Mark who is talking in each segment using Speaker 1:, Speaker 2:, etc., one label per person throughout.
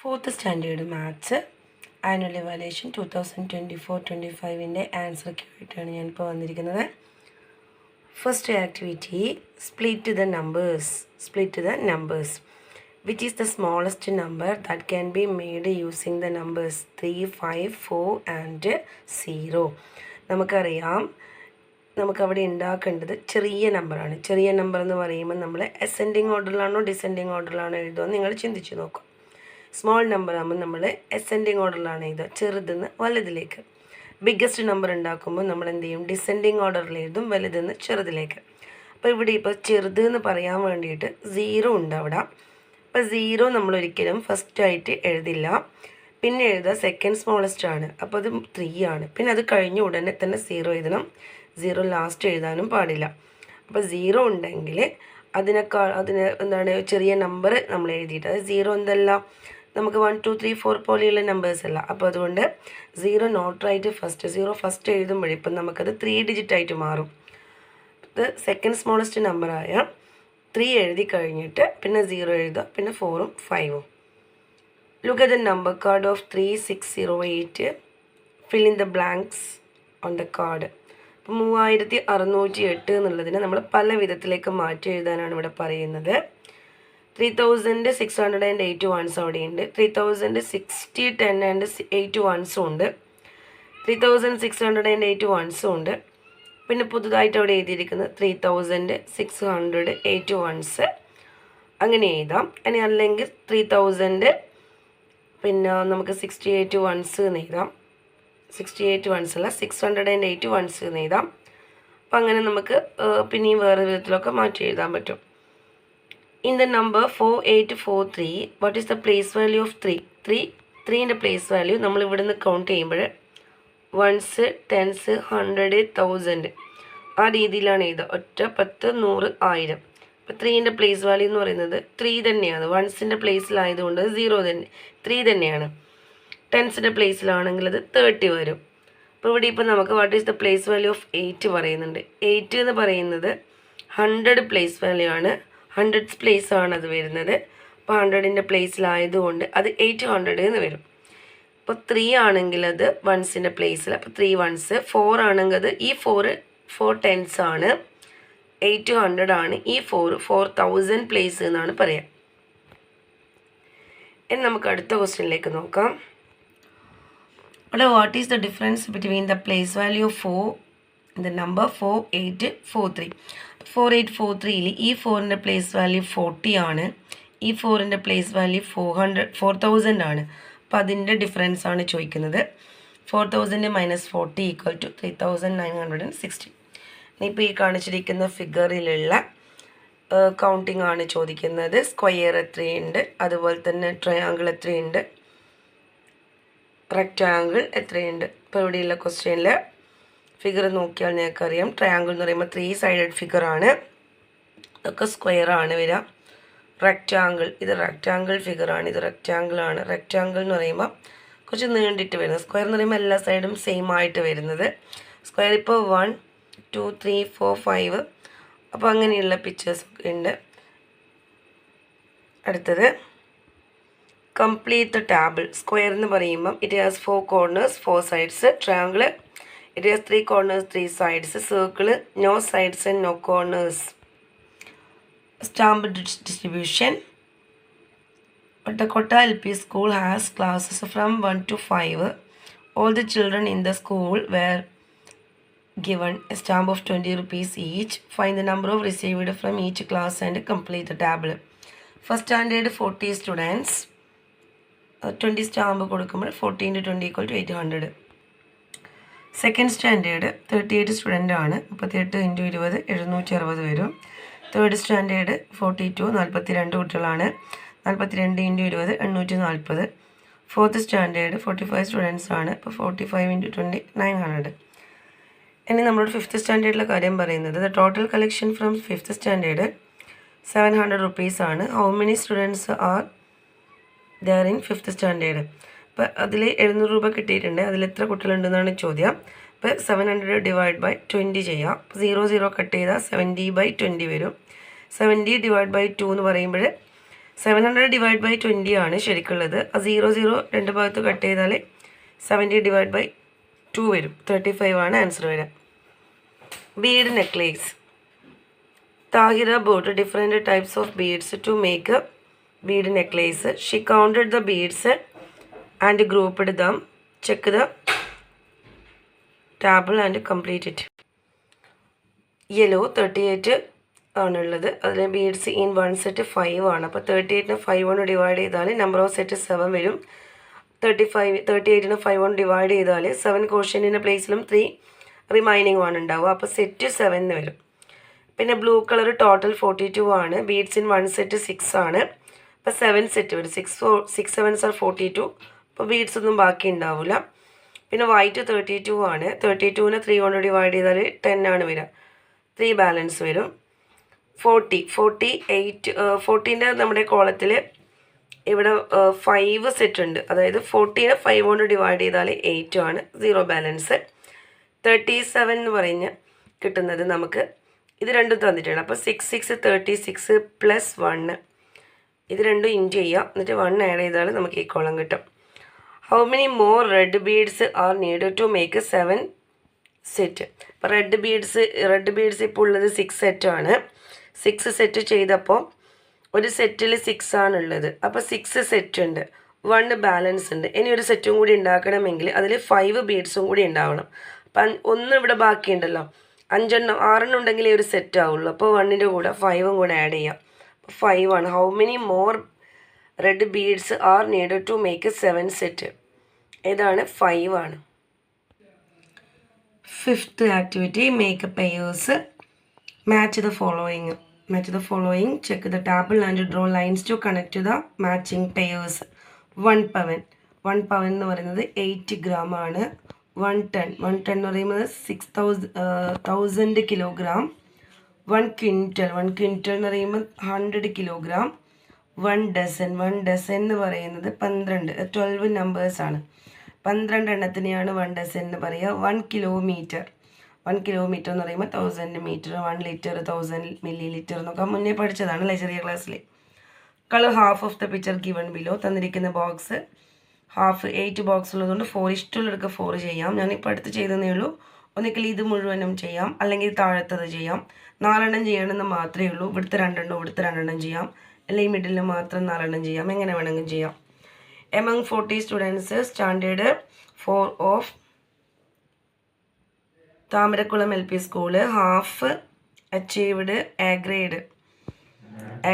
Speaker 1: 4th Standard Maths Annual Evaluation 2024-25 answer ആയിട്ടാണ് ഞാനിപ്പോൾ വന്നിരിക്കുന്നത്. First activity split the numbers which is the smallest number that can be made using the numbers 3, 5, 4 and 0. നമുക്കറിയാം നമുക്കവിടെ ഉണ്ടാക്കേണ്ടത് ചെറിയ നമ്പറാണ്. ചെറിയ നമ്പർ എന്ന് പറയുമ്പോൾ നമ്മൾ അസെൻഡിങ് ഓർഡറിലാണോ ഡിസെൻഡിങ് ഓർഡറിലാണോ എഴുതുക നിങ്ങൾ ചിന്തിച്ച് നോക്കും. സ്മോൾ നമ്പർ ആകുമ്പോൾ നമ്മൾ അസെൻഡിങ് ഓർഡറിലാണ് എഴുതുക, ചെറുതെന്ന് വലുതിലേക്ക്. ബിഗ്ഗസ്റ്റ് നമ്പർ ഉണ്ടാക്കുമ്പോൾ നമ്മൾ എന്ത് ചെയ്യും, ഡിസെൻഡിങ് ഓർഡറിൽ എഴുതും, വലുതെന്ന് ചെറുതിലേക്ക്. അപ്പോൾ ഇവിടെ ഇപ്പോൾ ചെറുത് എന്ന് പറയാൻ വേണ്ടിയിട്ട് 0 ഉണ്ട് അവിടെ. അപ്പോൾ 0 നമ്മൾ ഒരിക്കലും ഫസ്റ്റായിട്ട് എഴുതില്ല, പിന്നെ എഴുതുക സെക്കൻഡ് സ്മോളസ്റ്റ് ആണ്, അപ്പോൾ അത് 3 ആണ്. പിന്നെ അത് കഴിഞ്ഞ് ഉടനെ തന്നെ 0 എഴുതണം, 0 ലാസ്റ്റ് എഴുതാനും പാടില്ല. അപ്പോൾ 0 ഉണ്ടെങ്കിൽ അതിന് എന്താണ് ചെറിയ നമ്പർ നമ്മൾ എഴുതിയിട്ട്, അത് 0 എന്തല്ല നമുക്ക് 1, 2, 3, 4 പോലെയുള്ള നമ്പേഴ്സ് അല്ല. അപ്പോൾ അതുകൊണ്ട് 0 നോട്ട് റൈറ്റ് ഫസ്റ്റ്. 0 ഫസ്റ്റ് എഴുതുമ്പോഴിപ്പം നമുക്കത് 3 ഡിജിറ്റ് ആയിട്ട് മാറും. ഇത് സെക്കൻഡ് സ്മോളസ്റ്റ് നമ്പറായ 3 എഴുതി കഴിഞ്ഞിട്ട് പിന്നെ 0 എഴുതുക, പിന്നെ 4ഉം 5ഉം. Look at the number card of 3608. Fill in the blanks on the card. അപ്പോൾ 3608 എന്നുള്ളതിനെ നമ്മൾ പല വിധത്തിലേക്ക് മാറ്റി എഴുതാനാണ് ഇവിടെ പറയുന്നത്. 3608 വൺസ് അവിടെയുണ്ട്, 3060, 10 ആൻഡ് 8 വൺസും ഉണ്ട്, 3608 വൺസും ഉണ്ട്. പിന്നെ പുതുതായിട്ട് അവിടെ എഴുതിയിരിക്കുന്നത് 3608 വൺസ്, അങ്ങനെ എഴുതാം. ഇനി അല്ലെങ്കിൽ 3000 പിന്നെ നമുക്ക് 68 വൺസ് എന്ന് എഴുതാം. 68 വൺസ് അല്ല, 608 വൺസ് എന്ന് എഴുതാം. അപ്പം അങ്ങനെ നമുക്ക് പിന്നെയും വേറെ വിധത്തിലൊക്കെ മാറ്റി എഴുതാൻ പറ്റും. In the number 4843, what is the place value of 3? 3ൻ്റെ പ്ലേസ് വാല്യൂ നമ്മൾ ഇവിടെ നിന്ന് കൗണ്ട് ചെയ്യുമ്പോൾ 1s, 10s, 100, 1000 ആ രീതിയിലാണ് എഴുതുക. 1, 10, 100, 1000. അപ്പോൾ 3ൻ്റെ പ്ലേസ് വാല്യൂ എന്ന് പറയുന്നത് 3 തന്നെയാണ്. 1സിൻ്റെ പ്ലേസിലായതുകൊണ്ട് 0 തന്നെ, 3 തന്നെയാണ്. 10സിൻ്റെ പ്ലേസിലാണെങ്കിൽ അത് 30 വരും. അപ്പോൾ ഇവിടെ ഇപ്പോൾ നമുക്ക് what is the place value of 8 പറയുന്നുണ്ട്. 8 എന്ന് പറയുന്നത് 100 പ്ലേസ് വാല്യൂ ആണ്, 100th പ്ലേസ് ആണ് അത് വരുന്നത്. അപ്പോൾ 100ൻ്റെ പ്ലേസിലായതുകൊണ്ട് അത് 800 എന്ന് വരും. അപ്പോൾ 3 ആണെങ്കിൽ അത് 1സിൻ്റെ പ്ലേസിൽ, അപ്പോൾ 3 1s. 4 ആണെങ്കിൽ അത് ഈ 4 10s ആണ്, 800 ആണ്. ഈ 4000 പ്ലേസ് എന്നാണ് പറയാം. ഇനി നമുക്ക് അടുത്ത ക്വസ്റ്റ്യനിലേക്ക് നോക്കാം. അവിടെ what is the difference between the place value of 4 the number 4843. 4843ൽ ഈ 4ൻ്റെ പ്ലേസ് വാല്യൂ 40 ആണ്, ഈ 4ൻ്റെ പ്ലേസ് വാല്യൂ 4000 ആണ്. അപ്പോൾ അതിൻ്റെ ഡിഫറൻസ് ആണ് ചോദിക്കുന്നത്. 4000 - 40 = 3960. ഇനിയിപ്പോൾ ഈ കാണിച്ചിരിക്കുന്ന ഫിഗറിലുള്ള കൗണ്ടിങ് ആണ് ചോദിക്കുന്നത്. സ്ക്വയർ എത്രയുണ്ട്, അതുപോലെ തന്നെ ട്രയാങ്കിൾ എത്രയുണ്ട്, റെക്റ്റാങ്കിൾ എത്രയുണ്ട്. ഇപ്പോൾ ഇവിടെയുള്ള ക്വസ്റ്റ്യനിൽ ഫിഗർ നോക്കിയാൽ ഞങ്ങൾക്കറിയാം, ട്രയാങ്കിൾ എന്ന് പറയുമ്പോൾ 3 സൈഡഡ് ഫിഗറാണ്, ഇതൊക്കെ സ്ക്വയർ ആണ് വരിക. റെക്റ്റാങ്കിൾ, ഇത് റെക്റ്റാങ്കിൾ ഫിഗറാണ്, ഇത് റെക്റ്റാങ്കിൾ ആണ്. റെക്റ്റാങ്കിൾ എന്ന് പറയുമ്പോൾ കുറച്ച് നീണ്ടിട്ട് വരുന്നത്, സ്ക്വയർ എന്ന് പറയുമ്പോൾ എല്ലാ സൈഡും സെയിം ആയിട്ട് വരുന്നത്. സ്ക്വയർ ഇപ്പോൾ 1, 2, 3, 4, 5 അപ്പോൾ അങ്ങനെയുള്ള പിക്ചേഴ്സ് ഒക്കെ ഉണ്ട്. അടുത്തത് കംപ്ലീറ്റ് ദ ടേബിൾ. സ്ക്വയർ എന്ന് പറയുമ്പം it has 4 corners 4 sides. Triangle it has 3 corners 3 sides. Circle no sides and no corners. Stamp distribution. Pattakota LP school has classes from 1 to 5. All the children in the school were given a stamp of 20 rupees each. Find the number of received from each class and complete the table. First standard 40 students. 20 stamp കൊടുക്കുമ്പോൾ 40 × 20 = 800. Second standard 38 student ആണ്, 38 × 20 760 വരും. Third standard 42 42 കുട്ടികളാണ്, 42 × 20 840. Fourth standard 45 students ആണ്, അപ്പോൾ 45 × 20 900. ഇനി നമ്മളോട് fifth സ്റ്റാൻഡേർഡിലെ കാര്യം പറയുന്നത് the total collection from fifth standard 700 rupees ആണ്. How many students are there in fifth standard. അപ്പോൾ അതിൽ 700 രൂപ കിട്ടിയിട്ടുണ്ട്, അതിൽ എത്ര കുട്ടികളുണ്ടെന്നാണ് ചോദ്യം. അപ്പോൾ 700 ഡിവൈഡ് ബൈ 20 ചെയ്യാം. 0 0 കട്ട് ചെയ്താൽ 70/20 വരും. 70 / 2 എന്ന് പറയുമ്പോൾ 700 ഡിവൈഡ് ബൈ 20 ആണ് ശരിക്കുള്ളത്. ആ 0 രണ്ട് ഭാഗത്ത് കട്ട് ചെയ്താൽ 70 ഡിവൈഡ് ബൈ 2 വരും. 35 ആണ് ആൻസർ വരിക. Bead necklace. Tahira bought different types of beads to make a bead necklace. She counted the beads and grouped them. Check the table and complete it. Yellow 38 ആണുള്ളത്. അതിൽ ബീഡ്സ് ഇൻ 1 സെറ്റ് 5 ആണ്. അപ്പോൾ 38നെ 5 കൊണ്ട് divide ചെയ്താൽ number of set 7 വരും. 38നെ 5 കൊണ്ട് divide ചെയ്താൽ 7 ക്വസ്റ്റ്യൻ്റെ പ്ലേസിലും 3 remaining ആണ് ഉണ്ടാവുക. അപ്പോൾ സെറ്റ് 7 വരും. പിന്നെ ബ്ലൂ കളർ ടോട്ടൽ 42 ആണ്. ബീഡ്സ് ഇൻ 1 സെറ്റ് 6 ആണ്. അപ്പോൾ 7 സെറ്റ് വരും. 6 7s are 42. അപ്പോൾ ബീഡ്സ് ഒന്നും ബാക്കി ഉണ്ടാവില്ല. പിന്നെ വൈറ്റ് 32 ആണ്. 32നെ 3 കൊണ്ട് ഡിവൈഡ് ചെയ്താൽ 10 ആണ് വരിക. 3 ബാലൻസ് വരും. 40ൻ്റെ നമ്മുടെ കോളത്തിൽ ഇവിടെ 5 സെറ്റ് ഉണ്ട്. അതായത് 40നെ 5 കൊണ്ട് ഡിവൈഡ് ചെയ്താൽ 8 ആണ്. 0 ബാലൻസ്. 37 എന്ന് പറഞ്ഞ് കിട്ടുന്നത് നമുക്ക് ഇത് രണ്ടും തന്നിട്ടുണ്ട്. അപ്പോൾ 6 36 പ്ലസ് 1 ഇത് രണ്ടും ഇൻറ്റു ചെയ്യുക. എന്നിട്ട് 1 ആഡ് ചെയ്താൽ നമുക്ക് ഈ കോളം കിട്ടും. How many more red beads are needed to make 7 set. അപ്പോൾ റെഡ് ബീഡ്സ് ഇപ്പോൾ ഉള്ളത് 6 സെറ്റാണ്. 6 സെറ്റ് ചെയ്തപ്പോൾ ഒരു സെറ്റിൽ 6 ആണുള്ളത്. അപ്പോൾ 6 സെറ്റ് ഉണ്ട്. 1 ബാലൻസ് ഉണ്ട്. ഇനി ഒരു സെറ്റും കൂടി ഉണ്ടാക്കണമെങ്കിൽ അതിൽ 5 ബീഡ്സും കൂടി ഉണ്ടാവണം. അപ്പം 1 ഇവിടെ ബാക്കിയുണ്ടല്ലോ. 6 ഉണ്ടെങ്കിലേ ഒരു സെറ്റ് ആവുള്ളൂ. അപ്പോൾ 1ൻ്റെ കൂടെ 5 കൂടെ ആഡ് ചെയ്യാം. അപ്പോൾ 5 ആണ്. How many more red beads are needed to make 7 set. ഏതാണ്? 5 ആണ്. 5th activity make pairs. Match the following. Check the table and draw lines to connect to the matching pairs. 1 pound. 1 pound എന്ന് പറയുന്നത് 8 gram ആണ്. 1 ton എന്ന് പറയുന്നത് 1000 kilogram. 1 quintal എന്ന് പറയുമ്പോൾ 100 kilogram. 1 dozen എന്ന് പറയുന്നത് 12 numbers ആണ്. 12 എണ്ണത്തിനെയാണ് 1 dozen എന്ന് പറയുക. 1 kilometer എന്ന് പറയുമ്പോൾ 1000 മീറ്റർ. 1 ലിറ്റർ 1000 milliliter എന്നൊക്കെ മുന്നേ പഠിച്ചതാണ് ചെറിയ ക്ലാസ്സിൽ. Colour half of the picture given below. തന്നിരിക്കുന്ന ബോക്സ് ഹാഫ് 8 ബോക്സ് ഉള്ളതുകൊണ്ട് 4 ഇഷ്ടമുള്ളവർക്ക് 4 ചെയ്യാം. ഞാനിപ്പോൾ അടുത്ത് ചെയ്തതേ ഉള്ളൂ. ഒന്നിക്കൽ ഇത് മുഴുവനും ചെയ്യാം, അല്ലെങ്കിൽ താഴത്തത് ചെയ്യാം. 4 എണ്ണം ചെയ്യണമെന്ന് മാത്രമേ ഉള്ളൂ. ഇവിടുത്തെ 2 എണ്ണം ഇവിടുത്തെ 2 എണ്ണം ചെയ്യാം, അല്ലെങ്കിൽ മിഡിലിൽ മാത്രം 4 എണ്ണം ചെയ്യാം. എങ്ങനെ വേണമെങ്കിലും ചെയ്യാം. Among 40 students standard 4 of Thamarakulam LP school half achieved a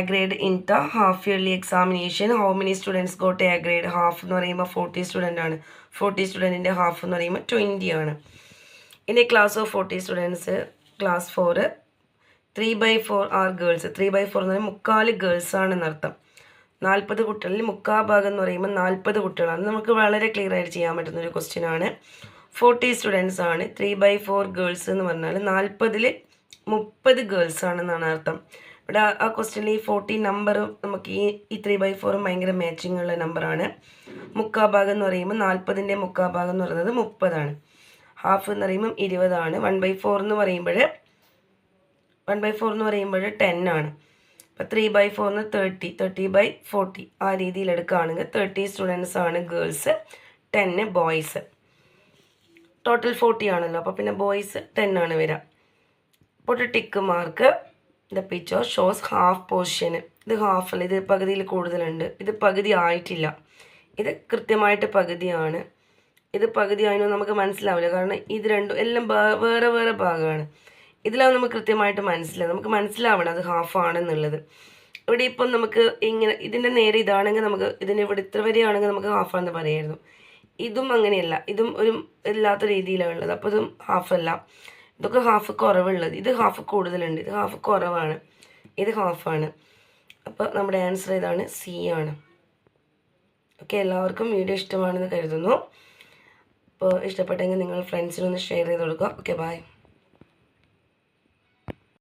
Speaker 1: grade in the half yearly examination. How many students got a grade? Half എന്ന് പറയുമ്പോൾ 40 സ്റ്റുഡൻ്റ് ആണ്. 40 സ്റ്റുഡൻറ്റിൻ്റെ ഹാഫ് എന്ന് പറയുമ്പോൾ 20 ആണ്. ഇനി class of 40 students class 4 3/4 are girls. 3/4 എന്ന് പറയുമ്പോൾ 3/4 ഗേൾസ് ആണെന്നർത്ഥം. 40 കുട്ടികളിൽ 3/4 ഭാഗം എന്ന് പറയുമ്പോൾ 40 കുട്ടികളാണ്. നമുക്ക് വളരെ ക്ലിയർ ആയിട്ട് ചെയ്യാൻ പറ്റുന്നൊരു ക്വസ്റ്റ്യൻ ആണ്. 40 സ്റ്റുഡൻസ് ആണ്. 3/4 ഗേൾസ് എന്ന് പറഞ്ഞാൽ 40ൽ 30 ഗേൾസ് ആണെന്നാണ് അർത്ഥം. ഇവിടെ ആ ക്വസ്റ്റ്യനിൽ ഈ 40 നമ്പറും നമുക്ക് ഈ 3/4 ഭയങ്കര മാച്ചിങ് ഉള്ള നമ്പറാണ്. 3/4 ഭാഗം എന്ന് പറയുമ്പോൾ 40ൻ്റെ 3/4 ഭാഗം എന്ന് പറയുന്നത് 30 ആണ്. ഹാഫ് എന്ന് പറയുമ്പോൾ 20 ആണ്. 1/4 എന്ന് പറയുമ്പോൾ 10 ആണ്. അപ്പോൾ 3/4 30/40 ആ രീതിയിൽ എടുക്കുകയാണെങ്കിൽ 30 സ്റ്റുഡൻസ് ആണ് ഗേൾസ്, 10 ബോയ്സ്. ടോട്ടൽ 40 ആണല്ലോ. അപ്പോൾ പിന്നെ ബോയ്സ് 10 ആണ് വരിക. അപ്പോൾ tick mark. The picture shows half portion. ഇത് ഹാഫല്ല, ഇത് പകുതിയിൽ കൂടുതലുണ്ട്. ഇത് പകുതി ആയിട്ടില്ല. ഇത് കൃത്യമായിട്ട് പകുതിയാണ്. ഇത് പകുതി ആയെന്ന് നമുക്ക് മനസ്സിലാവില്ല, കാരണം ഇത് രണ്ടും എല്ലാം വേറെ വേറെ ഭാഗമാണ്. ഇതിലാവും നമുക്ക് കൃത്യമായിട്ട് മനസ്സിലാവും. നമുക്ക് മനസ്സിലാവണം അത് ഹാഫ് ആണെന്നുള്ളത്. ഇവിടെ ഇപ്പം നമുക്ക് ഇങ്ങനെ ഇതിൻ്റെ നേരെ ഇതാണെങ്കിൽ നമുക്ക് ഇതിന് ഇവിടെ ഇത്ര വരെയാണെങ്കിൽ നമുക്ക് ഹാഫാണെന്ന് പറയായിരുന്നു. ഇതും അങ്ങനെയല്ല, ഇതും ഒരു ഇല്ലാത്ത രീതിയിലാണുള്ളത്. അപ്പോൾ ഇതും ഹാഫല്ല. ഇതൊക്കെ ഹാഫ് കുറവുള്ളത്. ഇത് ഹാഫ് കൂടുതലുണ്ട്, ഇത് ഹാഫ് കുറവാണ്, ഇത് ഹാഫാണ്. അപ്പോൾ നമ്മുടെ ആൻസർ ഇതാണ്, സി ആണ്. ഓക്കെ, എല്ലാവർക്കും വീഡിയോ ഇഷ്ടമാണെന്ന് കരുതുന്നു. അപ്പോൾ ഇഷ്ടപ്പെട്ടെങ്കിൽ നിങ്ങൾ ഫ്രണ്ട്സിനൊന്ന് ഷെയർ ചെയ്ത് കൊടുക്കുക. Okay, by.